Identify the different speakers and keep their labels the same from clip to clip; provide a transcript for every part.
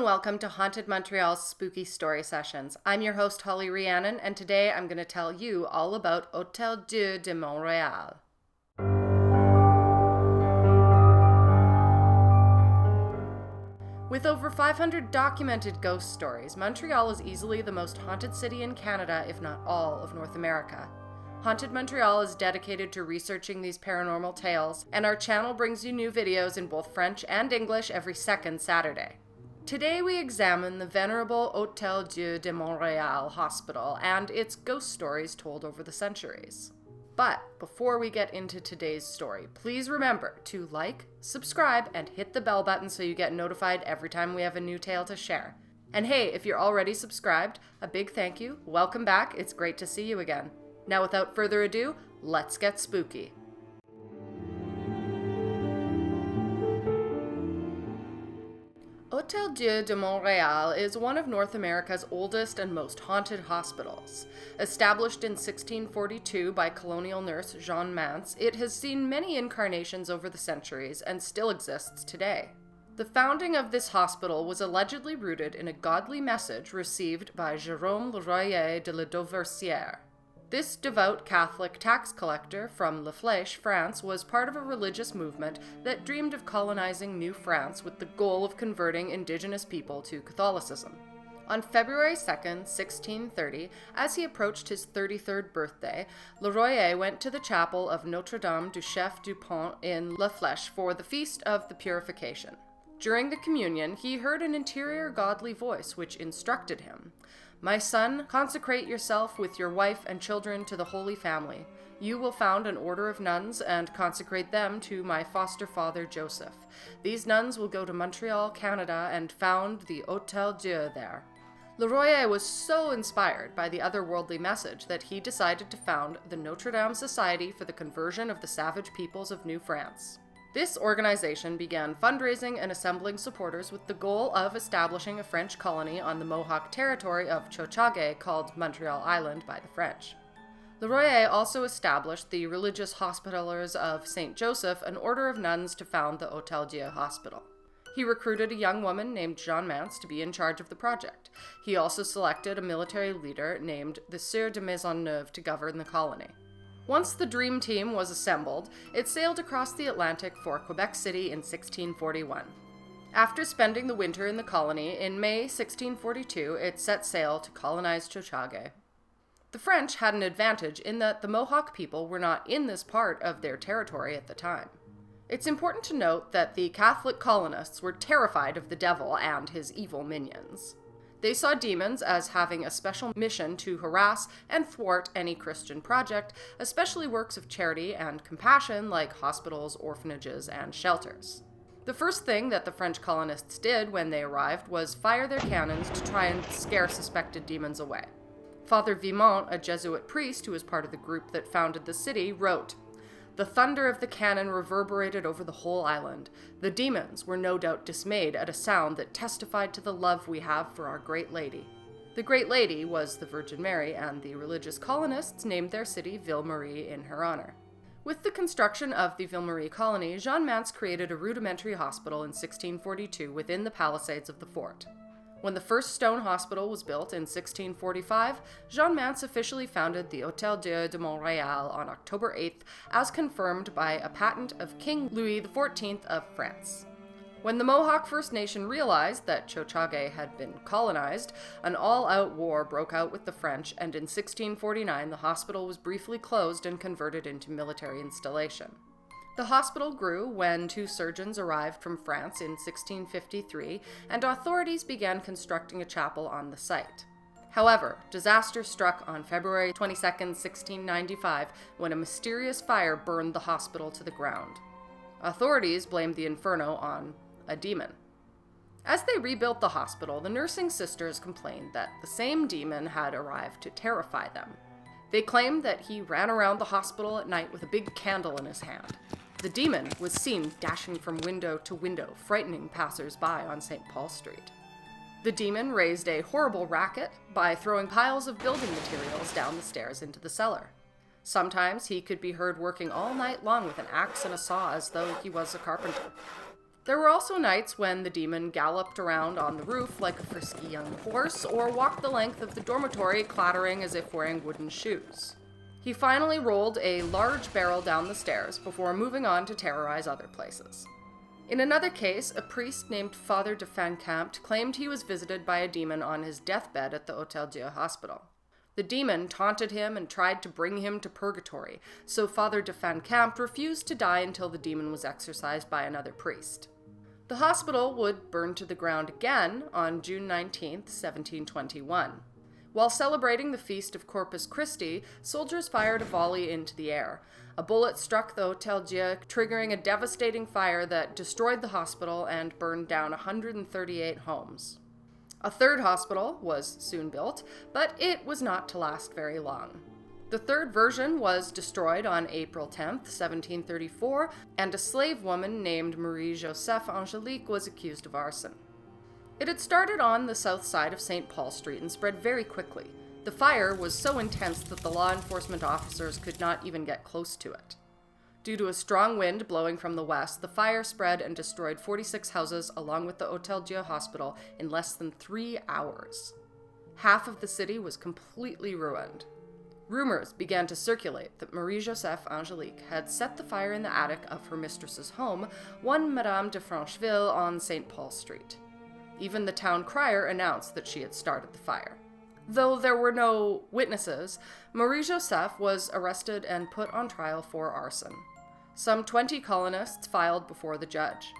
Speaker 1: and welcome to Haunted Montreal's Spooky Story Sessions. I'm your host, Holly Rhiannon, and today I'm going to tell you all about Hôtel-Dieu de Montréal. With over 500 documented ghost stories, Montreal is easily the most haunted city in Canada, if not all of North America. Haunted Montreal is dedicated to researching these paranormal tales, and our channel brings you new videos in both French and English every second Saturday. Today we examine the venerable Hôtel-Dieu de Montréal Hospital and its ghost stories told over the centuries. But before we get into today's story, please remember to like, subscribe, and hit the bell button so you get notified every time we have a new tale to share. And hey, if you're already subscribed, a big thank you, welcome back, it's great to see you again. Now without further ado, let's get spooky. Hôtel-Dieu de Montréal is one of North America's oldest and most haunted hospitals. Established in 1642 by colonial nurse Jeanne Mance, it has seen many incarnations over the centuries and still exists today. The founding of this hospital was allegedly rooted in a godly message received by Jérôme Le Royer de la Dauversière. This devout Catholic tax collector from La Flèche, France, was part of a religious movement that dreamed of colonizing New France with the goal of converting indigenous people to Catholicism. On February 2nd, 1630, as he approached his 33rd birthday, Le Royer went to the chapel of Notre-Dame du Chef du Pont in La Flèche for the Feast of the Purification. During the communion, he heard an interior godly voice which instructed him, "My son, consecrate yourself with your wife and children to the Holy Family. You will found an order of nuns and consecrate them to my foster father Joseph. These nuns will go to Montreal, Canada, and found the Hôtel-Dieu there." Le Royer was so inspired by the otherworldly message that he decided to found the Notre Dame Society for the Conversion of the Savage Peoples of New France. This organization began fundraising and assembling supporters with the goal of establishing a French colony on the Mohawk territory of Tiohtià:ke called Montreal Island by the French. Le Royer also established the Religious Hospitallers of St. Joseph, an order of nuns to found the Hôtel-Dieu Hospital. He recruited a young woman named Jeanne Mance to be in charge of the project. He also selected a military leader named the Sieur de Maisonneuve to govern the colony. Once the dream team was assembled, it sailed across the Atlantic for Quebec City in 1641. After spending the winter in the colony, in May 1642, it set sail to colonize Tiohtià:ke. The French had an advantage in that the Mohawk people were not in this part of their territory at the time. It's important to note that the Catholic colonists were terrified of the devil and his evil minions. They saw demons as having a special mission to harass and thwart any Christian project, especially works of charity and compassion like hospitals, orphanages, and shelters. The first thing that the French colonists did when they arrived was fire their cannons to try and scare suspected demons away. Father Vimont, a Jesuit priest who was part of the group that founded the city, wrote, "The thunder of the cannon reverberated over the whole island. The demons were no doubt dismayed at a sound that testified to the love we have for our Great Lady." The Great Lady was the Virgin Mary, and the religious colonists named their city Ville-Marie in her honor. With the construction of the Ville-Marie colony, Jeanne Mance created a rudimentary hospital in 1642 within the palisades of the fort. When the first stone hospital was built in 1645, Jeanne Mance officially founded the Hôtel-Dieu de Montréal on October 8th, as confirmed by a patent of King Louis XIV of France. When the Mohawk First Nation realized that Tiohtià:ke had been colonized, an all-out war broke out with the French, and in 1649 the hospital was briefly closed and converted into military installation. The hospital grew when two surgeons arrived from France in 1653, and authorities began constructing a chapel on the site. However, disaster struck on February 22, 1695, when a mysterious fire burned the hospital to the ground. Authorities blamed the inferno on a demon. As they rebuilt the hospital, the nursing sisters complained that the same demon had arrived to terrify them. They claimed that he ran around the hospital at night with a big candle in his hand. The demon was seen dashing from window to window, frightening passers-by on St. Paul Street. The demon raised a horrible racket by throwing piles of building materials down the stairs into the cellar. Sometimes he could be heard working all night long with an axe and a saw as though he was a carpenter. There were also nights when the demon galloped around on the roof like a frisky young horse, or walked the length of the dormitory clattering as if wearing wooden shoes. He finally rolled a large barrel down the stairs before moving on to terrorize other places. In another case, a priest named Father de Fancampt claimed he was visited by a demon on his deathbed at the Hôtel-Dieu hospital. The demon taunted him and tried to bring him to purgatory, so Father de Fancampt refused to die until the demon was exorcised by another priest. The hospital would burn to the ground again on June 19, 1721. While celebrating the feast of Corpus Christi, soldiers fired a volley into the air. A bullet struck the Hôtel-Dieu, triggering a devastating fire that destroyed the hospital and burned down 138 homes. A third hospital was soon built, but it was not to last very long. The third version was destroyed on April 10, 1734, and a slave woman named Marie-Josephe Angelique was accused of arson. It had started on the south side of St. Paul Street and spread very quickly. The fire was so intense that the law enforcement officers could not even get close to it. Due to a strong wind blowing from the west, the fire spread and destroyed 46 houses along with the Hôtel-Dieu hospital in less than 3 hours. Half of the city was completely ruined. Rumors began to circulate that Marie-Josephe Angelique had set the fire in the attic of her mistress's home, one Madame de Francheville on St. Paul Street. Even the town crier announced that she had started the fire. Though there were no witnesses, Marie-Josephe was arrested and put on trial for arson. Some 20 colonists filed before the judge.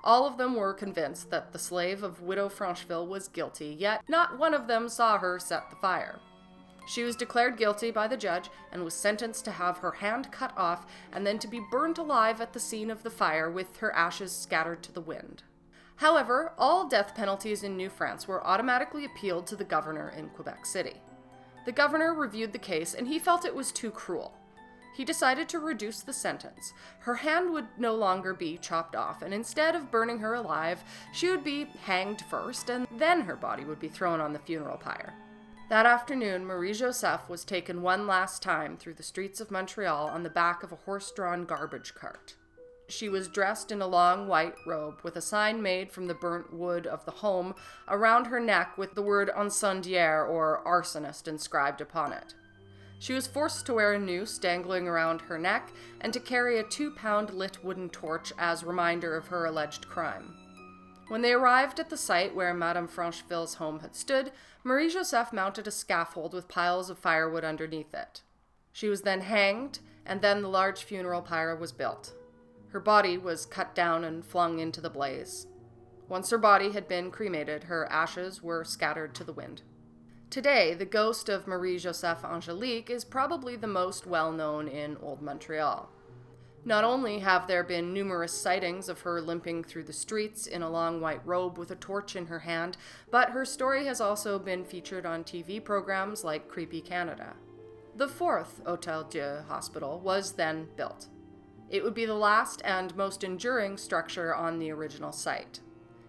Speaker 1: All of them were convinced that the slave of Widow Francheville was guilty, yet not one of them saw her set the fire. She was declared guilty by the judge and was sentenced to have her hand cut off and then to be burned alive at the scene of the fire with her ashes scattered to the wind. However, all death penalties in New France were automatically appealed to the governor in Quebec City. The governor reviewed the case and he felt it was too cruel. He decided to reduce the sentence. Her hand would no longer be chopped off, and instead of burning her alive, she would be hanged first and then her body would be thrown on the funeral pyre. That afternoon, Marie-Josephe was taken one last time through the streets of Montreal on the back of a horse-drawn garbage cart. She was dressed in a long white robe with a sign made from the burnt wood of the home around her neck with the word incendiaire or arsonist inscribed upon it. She was forced to wear a noose dangling around her neck and to carry a 2-pound lit wooden torch as reminder of her alleged crime. When they arrived at the site where Madame Francheville's home had stood, Marie-Josephe mounted a scaffold with piles of firewood underneath it. She was then hanged, and then the large funeral pyre was built. Her body was cut down and flung into the blaze. Once her body had been cremated, her ashes were scattered to the wind. Today, the ghost of Marie-Josephe Angelique is probably the most well-known in Old Montreal. Not only have there been numerous sightings of her limping through the streets in a long white robe with a torch in her hand, but her story has also been featured on TV programs like Creepy Canada. The fourth Hôtel-Dieu hospital was then built. It would be the last and most enduring structure on the original site.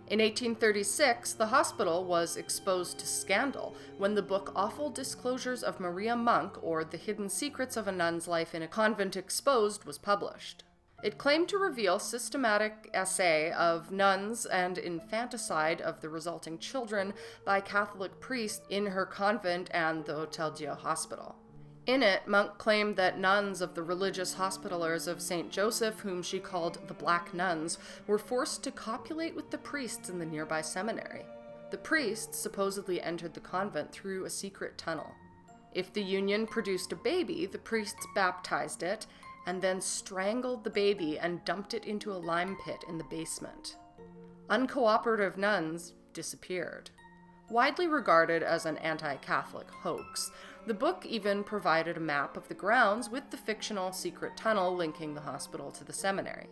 Speaker 1: In 1836, the hospital was exposed to scandal when the book Awful Disclosures of Maria Monk, or The Hidden Secrets of a Nun's Life in a Convent Exposed, was published. It claimed to reveal systematic essay of nuns and infanticide of the resulting children by Catholic priests in her convent and the Hôtel-Dieu hospital. In it, Monk claimed that nuns of the religious hospitallers of St. Joseph, whom she called the Black Nuns, were forced to copulate with the priests in the nearby seminary. The priests supposedly entered the convent through a secret tunnel. If the union produced a baby, the priests baptized it, and then strangled the baby and dumped it into a lime pit in the basement. Uncooperative nuns disappeared. Widely regarded as an anti-Catholic hoax, the book even provided a map of the grounds with the fictional secret tunnel linking the hospital to the seminary.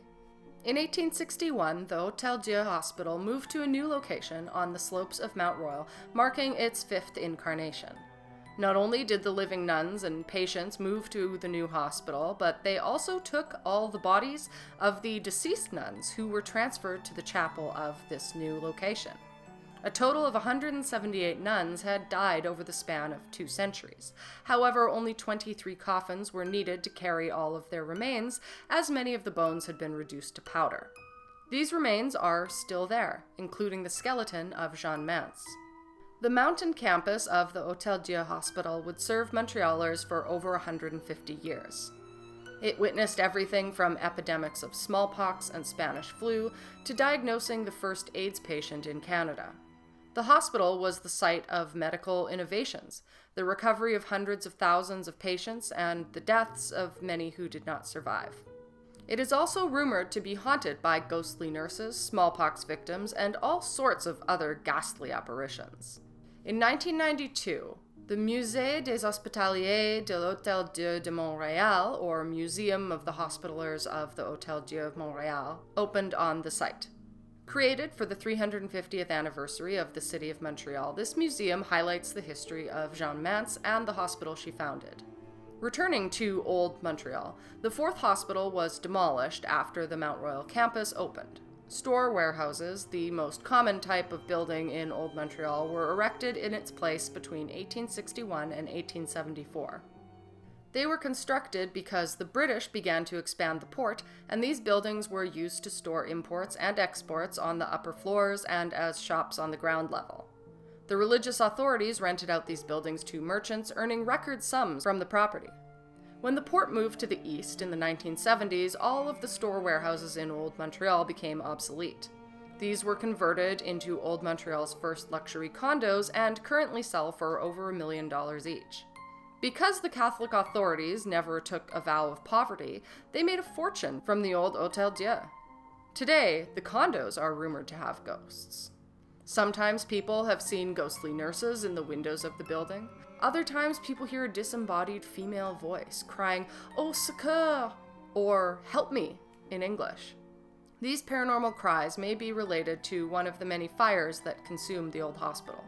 Speaker 1: In 1861, the Hôtel-Dieu Hospital moved to a new location on the slopes of Mount Royal, marking its 5th incarnation. Not only did the living nuns and patients move to the new hospital, but they also took all the bodies of the deceased nuns who were transferred to the chapel of this new location. A total of 178 nuns had died over the span of 2 centuries. However, only 23 coffins were needed to carry all of their remains, as many of the bones had been reduced to powder. These remains are still there, including the skeleton of Jean Mance. The mountain campus of the Hôtel-Dieu Hospital would serve Montrealers for over 150 years. It witnessed everything from epidemics of smallpox and Spanish flu to diagnosing the first AIDS patient in Canada. The hospital was the site of medical innovations, the recovery of hundreds of thousands of patients, and the deaths of many who did not survive. It is also rumored to be haunted by ghostly nurses, smallpox victims, and all sorts of other ghastly apparitions. In 1992, the Musée des Hospitaliers de l'Hôtel-Dieu de Montréal, or Museum of the Hospitalers of the Hôtel-Dieu of Montréal, opened on the site. Created for the 350th anniversary of the city of Montreal, this museum highlights the history of Jean Mance and the hospital she founded. Returning to Old Montreal, the fourth hospital was demolished after the Mount Royal campus opened. Store warehouses, the most common type of building in Old Montreal, were erected in its place between 1861 and 1874. They were constructed because the British began to expand the port, and these buildings were used to store imports and exports on the upper floors and as shops on the ground level. The religious authorities rented out these buildings to merchants, earning record sums from the property. When the port moved to the east in the 1970s, all of the store warehouses in Old Montreal became obsolete. These were converted into Old Montreal's first luxury condos and currently sell for over $1 million each. Because the Catholic authorities never took a vow of poverty, they made a fortune from the old Hôtel-Dieu. Today, the condos are rumored to have ghosts. Sometimes people have seen ghostly nurses in the windows of the building. Other times people hear a disembodied female voice crying, "Oh, secours!" or "help me" in English. These paranormal cries may be related to one of the many fires that consumed the old hospital.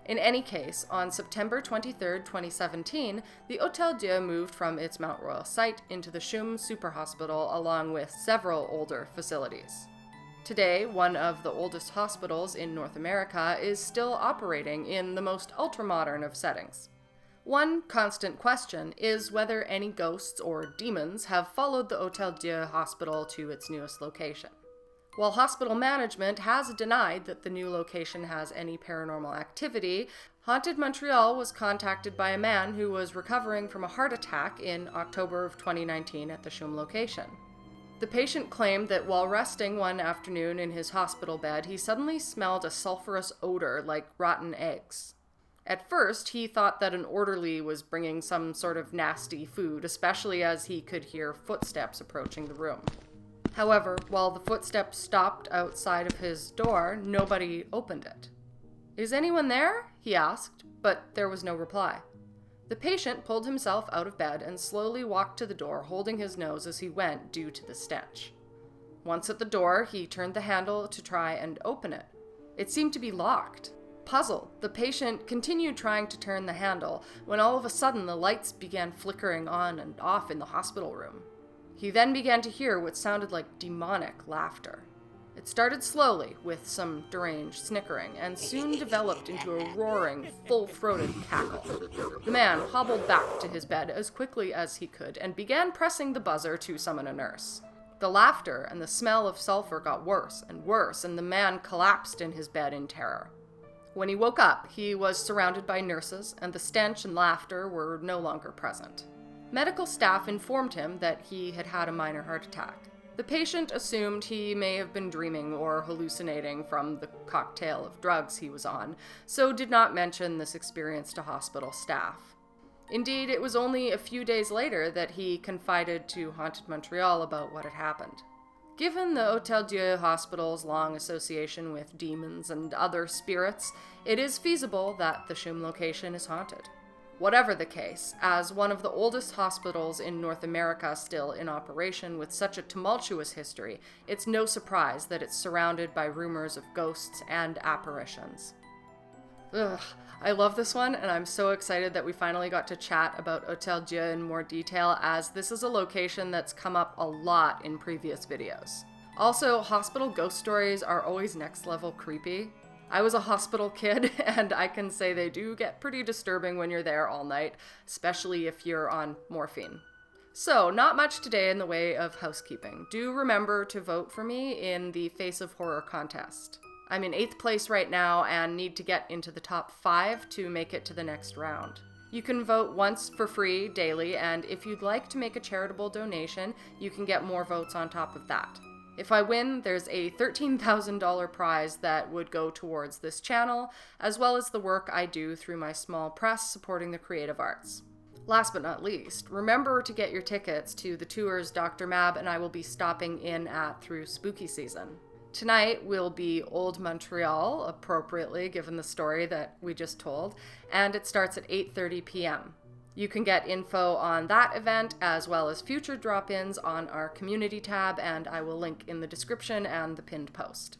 Speaker 1: In any case, on September 23, 2017, the Hôtel-Dieu moved from its Mount Royal site into the CHUM Super Hospital along with several older facilities. Today, one of the oldest hospitals in North America is still operating in the most ultramodern of settings. One constant question is whether any ghosts or demons have followed the Hôtel-Dieu Hospital to its newest location. While hospital management has denied that the new location has any paranormal activity, Haunted Montreal was contacted by a man who was recovering from a heart attack in October of 2019 at the CHUM location. The patient claimed that while resting one afternoon in his hospital bed, he suddenly smelled a sulfurous odor like rotten eggs. At first, he thought that an orderly was bringing some sort of nasty food, especially as he could hear footsteps approaching the room. However, while the footsteps stopped outside of his door, nobody opened it. "Is anyone there?" he asked, but there was no reply. The patient pulled himself out of bed and slowly walked to the door, holding his nose as he went due to the stench. Once at the door, he turned the handle to try and open it. It seemed to be locked. Puzzled, the patient continued trying to turn the handle when all of a sudden the lights began flickering on and off in the hospital room. He then began to hear what sounded like demonic laughter. It started slowly, with some deranged snickering, and soon developed into a roaring, full-throated cackle. The man hobbled back to his bed as quickly as he could and began pressing the buzzer to summon a nurse. The laughter and the smell of sulfur got worse, and the man collapsed in his bed in terror. When he woke up, he was surrounded by nurses, and the stench and laughter were no longer present. Medical staff informed him that he had had a minor heart attack. The patient assumed he may have been dreaming or hallucinating from the cocktail of drugs he was on, so did not mention this experience to hospital staff. Indeed, it was only a few days later that he confided to Haunted Montreal about what had happened. Given the Hôtel-Dieu Hospital's long association with demons and other spirits, it is feasible that the CHUM location is haunted. Whatever the case, as one of the oldest hospitals in North America still in operation with such a tumultuous history, it's no surprise that it's surrounded by rumors of ghosts and apparitions. Ugh, I love this one, and I'm so excited that we finally got to chat about Hôtel-Dieu in more detail, as this is a location that's come up a lot in previous videos. Also, hospital ghost stories are always next level creepy. I was a hospital kid, and I can say they do get pretty disturbing when you're there all night, especially if you're on morphine. So, not much today in the way of housekeeping. Do remember to vote for me in the Face of Horror contest. I'm in 8th place right now and need to get into the top 5 to make it to the next round. You can vote once for free daily, and if you'd like to make a charitable donation, you can get more votes on top of that. If I win, there's a $13,000 prize that would go towards this channel, as well as the work I do through my small press supporting the creative arts. Last but not least, remember to get your tickets to the tours Dr. Mab and I will be stopping in at through spooky season. Tonight will be Old Montreal, appropriately given the story that we just told, and it starts at 8:30 p.m. You can get info on that event as well as future drop-ins on our community tab, and I will link in the description and the pinned post.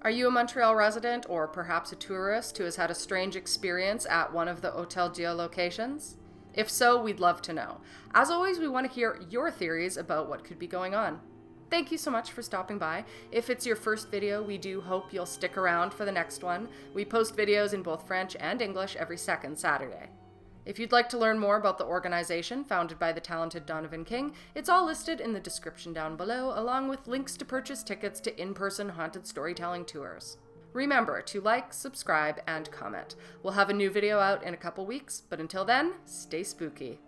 Speaker 1: Are you a Montreal resident or perhaps a tourist who has had a strange experience at one of the Hôtel-Dieu locations? If so, we'd love to know. As always, we want to hear your theories about what could be going on. Thank you so much for stopping by. If it's your first video, we do hope you'll stick around for the next one. We post videos in both French and English every second Saturday. If you'd like to learn more about the organization founded by the talented Donovan King, it's all listed in the description down below, along with links to purchase tickets to in-person haunted storytelling tours. Remember to like, subscribe, and comment. We'll have a new video out in a couple weeks, but until then, stay spooky.